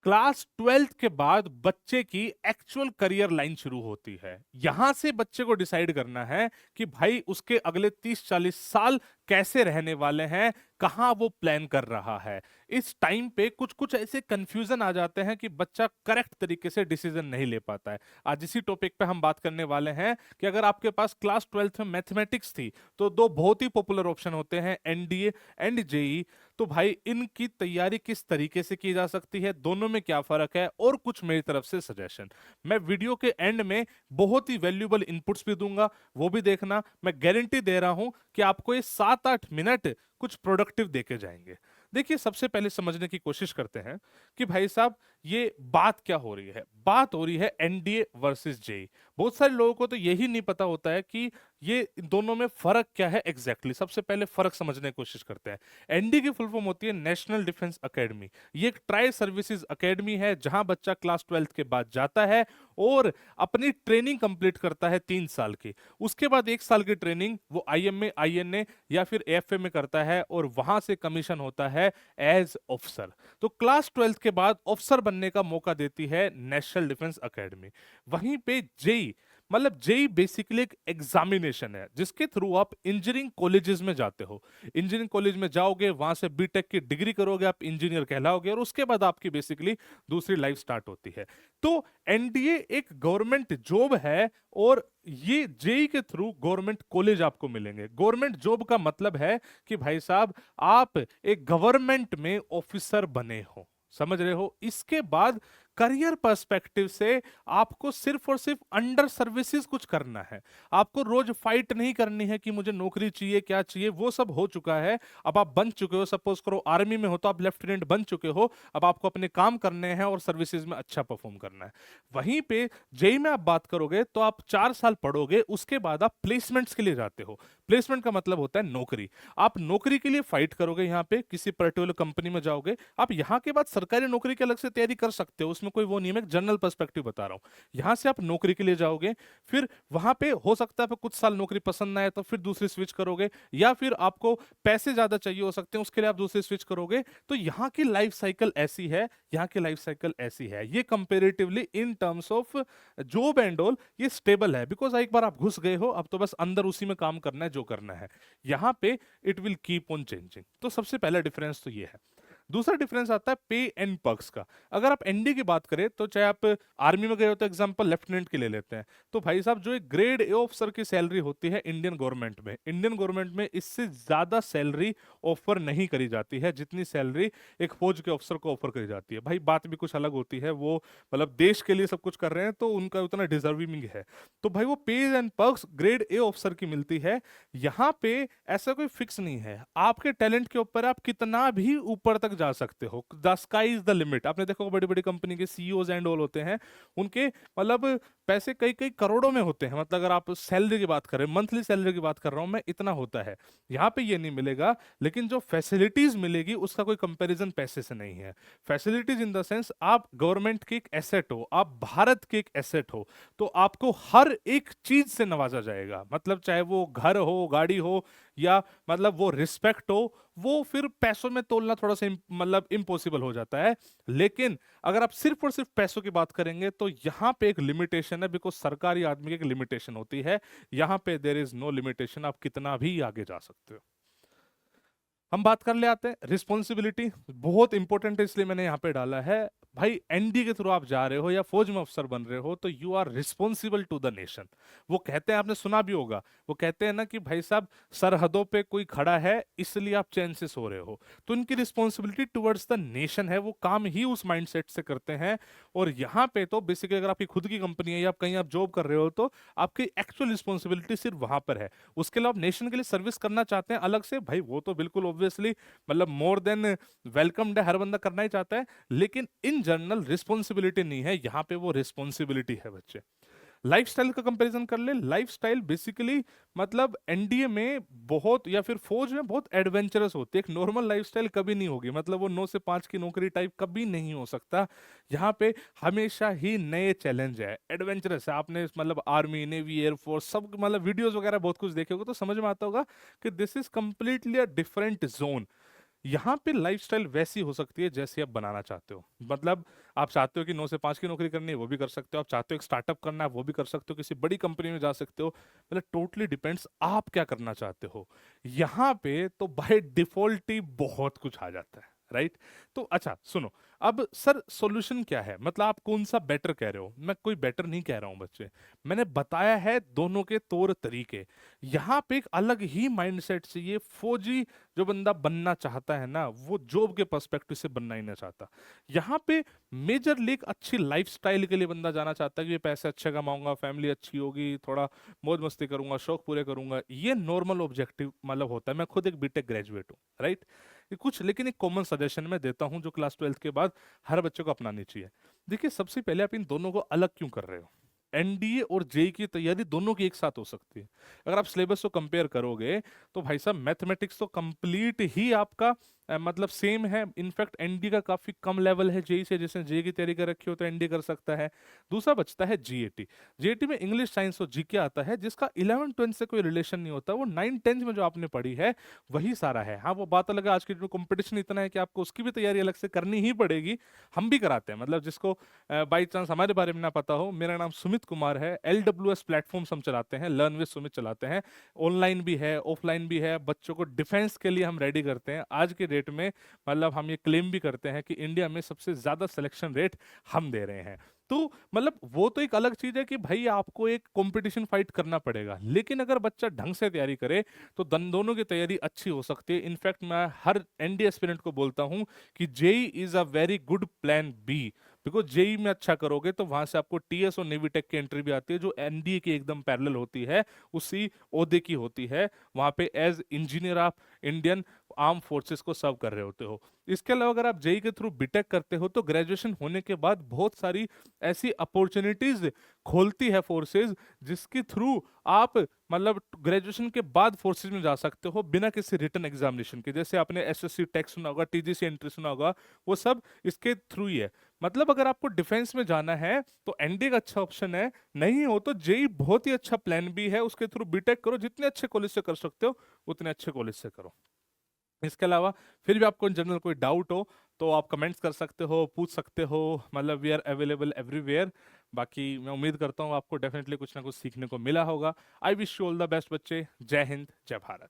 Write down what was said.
Class 12th के बाद बच्चे की एक्चुअल करियर लाइन शुरू होती है। यहां से बच्चे को डिसाइड करना है कि भाई उसके अगले 30-40 साल कैसे रहने वाले हैं, कहां वो प्लान कर रहा है। इस टाइम पे कुछ कुछ ऐसे कंफ्यूजन आ जाते हैं कि बच्चा करेक्ट तरीके से डिसीजन नहीं ले पाता है। आज इसी टॉपिक पे हम बात करने वाले हैं कि अगर आपके पास क्लास 12th में मैथमेटिक्स थी तो दो बहुत ही पॉपुलर ऑप्शन होते हैं, एनडीए एंड जेई। तो भाई इनकी तैयारी किस तरीके से की जा सकती है, दोनों में क्या फर्क है, और कुछ मेरी तरफ से सजेशन। मैं वीडियो के एंड में बहुत ही वैल्यूएबल इनपुट्स भी दूंगा, वो भी देखना। मैं गारंटी दे रहा हूं कि आपको ये 7-8 मिनट कुछ प्रोडक्टिव देके जाएंगे। देखिए, सबसे पहले समझने की कोशिश करते हैं कि भाई साहब ये बात क्या हो रही है। बात हो रही है एनडीए वर्सेस जेई। बहुत सारे लोगों को तो यही नहीं पता होता है कि ये दोनों में फर्क क्या है एग्जैक्टली। सबसे पहले फर्क समझने की कोशिश करते हैं। एनडी की फुल फॉर्म होती है नेशनल डिफेंस एकेडमी। ये एक ट्राई सर्विसेज एकेडमी है जहां बच्चा क्लास 12th के बाद जाता है और अपनी ट्रेनिंग कंप्लीट करता है 3 साल की। उसके बाद 1 साल की ट्रेनिंग वो आईएमए, आईएनए या फिर एएफए में करता है और वहां से कमीशन होता है एज ऑफिसर। तो क्लास 12th के बाद ऑफिसर बनने का मौका देती है नेशनल डिफेंस एकेडमी। वहीं पे जेई, मतलब जेई बेसिकली एक एग्जामिनेशन है जिसके थ्रू आप इंजीनियरिंग कॉलेजेस में जाते हो। इंजीनियरिंग कॉलेज में जाओगे, वहां से बीटेक की डिग्री करोगे, आप इंजीनियर कहलाओगे और उसके बाद आपकी बेसिकली दूसरी लाइफ स्टार्ट होती है। तो एनडीए एक गवर्नमेंट जॉब है और ये जेई के थ्रू गवर्नमेंट कॉलेज आपको मिलेंगे। गवर्नमेंट जॉब का मतलब है कि भाई साहब आप एक गवर्नमेंट में ऑफिसर बने हो, समझ रहे हो। इसके बाद करियर पर्सपेक्टिव से आपको सिर्फ और सिर्फ अंडर सर्विसेज कुछ करना है। आपको रोज फाइट नहीं करनी है कि मुझे नौकरी चाहिए, क्या चाहिए, वो सब हो चुका है। अब आप बन चुके हो, सपोज करो आर्मी में हो तो आप लेफ्टिनेंट बन चुके हो। अब आपको अपने काम करने हैं और सर्विसेज में अच्छा परफॉर्म करना है। वहीं पे जेई में आप बात करोगे तो आप 4 साल पढ़ोगे, उसके बाद आप प्लेसमेंट्स के लिए जाते हो। प्लेसमेंट का मतलब होता है नौकरी। आप नौकरी के लिए फाइट करोगे, यहाँ पे किसी पर्टिकुलर कंपनी में जाओगे। आप यहाँ के बाद सरकारी नौकरी की अलग से तैयारी कर सकते हो, उसमें कोई वो नहीं है, मैं जनरल पर्सपेक्टिव बता रहा हूँ। यहाँ से आप नौकरी के लिए जाओगे, फिर वहां पे हो सकता है आपको कुछ साल नौकरी पसंद ना आए तो फिर दूसरी स्विच करोगे, या फिर आपको पैसे ज्यादा चाहिए हो सकते हैं, उसके लिए आप दूसरी स्विच करोगे। तो यहाँ की लाइफ साइकिल ऐसी है, यहाँ की लाइफ साइकिल ऐसी है। ये comparatively in terms of job and all ये स्टेबल है, बिकॉज एक बार आप घुस गए हो, अब तो बस अंदर उसी में काम करना है जो करना है। यहाँ पे it will keep on changing. तो सबसे पहला डिफरेंस तो ये है। दूसरा डिफरेंस आता है पे एंड पर्क्स का। अगर आप एनडी की बात करें तो चाहे आप आर्मी में गए हो तो एग्जांपल लेफ्टिनेंट के ले लेते हैं, तो भाई साहब जो एक ग्रेड ए ऑफिसर की सैलरी होती है इंडियन गवर्नमेंट में, इंडियन गवर्नमेंट में इससे ज्यादा सैलरी ऑफर नहीं करी जाती है जितनी सैलरी एक फौज के ऑफिसर को ऑफर करी जाती है। भाई बात भी कुछ अलग होती है, वो मतलब देश के लिए सब कुछ कर रहे हैं तो उनका उतना डिजर्विंग है। तो भाई वो page and perks grade A officer की मिलती है। यहाँ पे ऐसा कोई फिक्स नहीं है, आपके टैलेंट के ऊपर आप कितना भी ऊपर तक जा सकते हो। The sky is the limit. आपने देखो बड़ी बड़ी कंपनी के सीईओज एंड ऑल होते हैं, उनके मतलब पैसे कई कई करोड़ों में होते हैं। मतलब अगर आप सैलरी की बात करें, मंथली सैलरी की बात कर रहा हूं मैं, इतना होता है। यहाँ पे ये नहीं मिलेगा, लेकिन जो फैसिलिटीज मिलेगी उसका कोई कंपैरिजन पैसे से नहीं है। फैसिलिटीज इन द सेंस आप गवर्नमेंट की एक एसेट हो, आप भारत की एक एसेट हो, तो आपको हर एक चीज से नवाजा जाएगा। मतलब चाहे वो घर हो, गाड़ी हो, या मतलब वो रिस्पेक्ट हो, वो फिर पैसों में तोलना थोड़ा सा मतलब इम्पॉसिबल हो जाता है। लेकिन अगर आप सिर्फ और सिर्फ पैसों की बात करेंगे तो यहाँ पे एक लिमिटेशन है, बिकॉज सरकारी आदमी की एक लिमिटेशन होती है। यहाँ पे देयर इज नो लिमिटेशन, आप कितना भी आगे जा सकते हो। हम बात कर ले आते हैं रिस्पॉन्सिबिलिटी। बहुत इंपॉर्टेंट है इसलिए मैंने यहाँ पे डाला है। भाई एनडी के थ्रू आप जा रहे हो या फौज में अफसर बन रहे हो तो you are responsible to the nation. वो कहते हैं, आपने सुना भी होगा, वो कहते हैं ना कि भाई साहब सरहदों पे कोई खड़ा है इसलिए आप चैन से सो रहे हो। तो उनकी रिस्पॉन्सिबिलिटी टुवर्ड्स द नेशन है, वो काम ही उस माइंडसेट से करते हैं। और यहाँ पे तो बेसिकली अगर आपकी खुद की कंपनी है या आप कहीं आप जॉब कर रहे हो तो आपकी एक्चुअल रिस्पॉन्सिबिलिटी सिर्फ वहां पर है। उसके अलावा आप नेशन के लिए सर्विस करना चाहते हैं अलग से, भाई वो तो बिल्कुल ऑब्वियसली मतलब मोर देन वेलकम्ड है, हर बंदा करना ही चाहता है। लेकिन इन जनरल रिस्पॉन्सिबिलिटी नहीं है, यहाँ पे वो रिस्पॉन्सिबिलिटी है बच्चे। लाइफस्टाइल का कंपैरिजन कर ले। लाइफस्टाइल बेसिकली मतलब एनडीए में बहुत या फिर फौज में बहुत एडवेंचरस होती है। एक नॉर्मल लाइफस्टाइल कभी नहीं होगी, मतलब वो 9 से 5 की नौकरी टाइप कभी नहीं हो सकता। यहाँ पे हमेशा ही नए चैलेंज है, एडवेंचरस है। आपने मतलब आर्मी, नेवी, एयरफोर्स सब मतलब वीडियोस वगैरह बहुत कुछ देखे होगे तो समझ में आता होगा कि this is completely a different zone. यहाँ पे लाइफस्टाइल वैसी हो सकती है जैसी आप बनाना चाहते हो। मतलब आप चाहते हो कि 9 से 5 की नौकरी करनी है, वो भी कर सकते हो। आप चाहते हो एक स्टार्टअप करना है, वो भी कर सकते हो। किसी बड़ी कंपनी में जा सकते हो। मतलब टोटली डिपेंड्स आप क्या करना चाहते हो। यहाँ पे तो बाय डिफॉल्ट ही बहुत कुछ आ जाता है, राइट। तो अच्छा सुनो, अब सर सॉल्यूशन क्या है, मतलब आप कौन सा बेटर कह रहे हो। मैं कोई बेटर नहीं कह रहा हूं बच्चे, मैंने बताया है दोनों के तौर तरीके। यहाँ पे एक अलग ही माइंडसेट से ये फौजी जो बंदा बनना चाहता है ना, वो जॉब के पर्सपेक्टिव से बनना ही नहीं चाहता। यहाँ पे मेजर लीग अच्छी लाइफस्टाइल के लिए बंदा जाना चाहता है कि ये पैसे अच्छे कमाऊंगा, फैमिली अच्छी होगी, थोड़ा मौज मस्ती करूंगा, शौक पूरे करूंगा। ये नॉर्मल ऑब्जेक्टिव मतलब होता है। मैं खुद एक बीटेक ग्रेजुएट हूँ, राइट। कुछ लेकिन एक कॉमन सजेशन मैं देता हूँ जो क्लास 12th के बाद हर बच्चे को अपनानी चाहिए। देखिए सबसे पहले आप इन दोनों को अलग क्यों कर रहे हो। एनडीए और जेई की तैयारी दोनों की एक साथ हो सकती है। अगर आप सिलेबस को कंपेयर करोगे तो भाई साहब मैथमेटिक्स तो कंप्लीट ही आपका मतलब सेम है। इनफैक्ट एनडी का काफी कम लेवल है जेई से। जिसने जेई की तैयारी कर रखी हो तो एनडी कर सकता है। दूसरा बचता है जीएटी। जीएटी में इंग्लिश, साइंस और जीके आता है, जिसका 11th 12th से कोई रिलेशन नहीं होता। वो 9th 10th में जो आपने पढ़ी है वही सारा है। हाँ वो बात अलग है, आज के जो कंपटीशन इतना है कि आपको उसकी भी तैयारी अलग से करनी ही पड़ेगी। हम भी कराते हैं, मतलब जिसको बाई चांस हमारे बारे में ना पता हो, मेरा नाम सुमित कुमार है। LWS प्लेटफॉर्म्स हम चलाते हैं, लर्न विद सुमित चलाते हैं। ऑनलाइन भी है, ऑफलाइन भी है। बच्चों को डिफेंस के लिए हम रेडी करते हैं। आज के डेट में मतलब हम ये क्लेम भी करते हैं कि इंडिया में सबसे ज्यादा सिलेक्शन रेट हम दे रहे हैं। तो मतलब वो तो एक अलग चीज है कि भाई आपको एक कंपटीशन फाइट करना पड़ेगा, लेकिन अगर बच्चा ढंग से तैयारी करे तो दोनों की तैयारी अच्छी हो सकती है। इनफैक्ट मैं हर एनडी एस्पिरेंट को बोलता हूं कि JEE is a very good plan B. Because JEE में अच्छा करोगे तो वहां से आपको टीएस और नेवी टेक की एंट्री भी आती है, जो एनडीए की एकदम पैरेलल होती है, उसी ओहदे की होती है। वहां पे एज इंजीनियर आप इंडियन आर्म फोर्सेस को सर्व कर रहे होते हो। इसके अलावा अगर आप जेई के थ्रू बीटेक करते हो तो ग्रेजुएशन होने के बाद बहुत सारी ऐसी अपॉर्चुनिटीज खोलती है फोर्सेस, जिसके थ्रू आप मतलब ग्रेजुएशन के बाद फोर्सेस में जा सकते हो बिना किसी रिटन एग्जामिनेशन के। जैसे आपने एसएससी टेक सुना होगा, टीजीसी एंट्री सुना होगा, वो सब इसके थ्रू ही है। मतलब अगर आपको डिफेंस में जाना है तो एनडी का अच्छा ऑप्शन है, नहीं हो तो जेई बहुत ही अच्छा प्लान भी है। उसके थ्रू बीटेक करो, जितने अच्छे कॉलेज से कर सकते हो उतने अच्छे कॉलेज से करो। इसके अलावा फिर भी आपको इन जनरल कोई डाउट हो तो आप कमेंट्स कर सकते हो, पूछ सकते हो। मतलब वी आर अवेलेबल एवरीवेयर। बाकी मैं उम्मीद करता हूँ आपको डेफिनेटली कुछ ना कुछ सीखने को मिला होगा। I wish you all the best बच्चे। जय हिंद, जय भारत।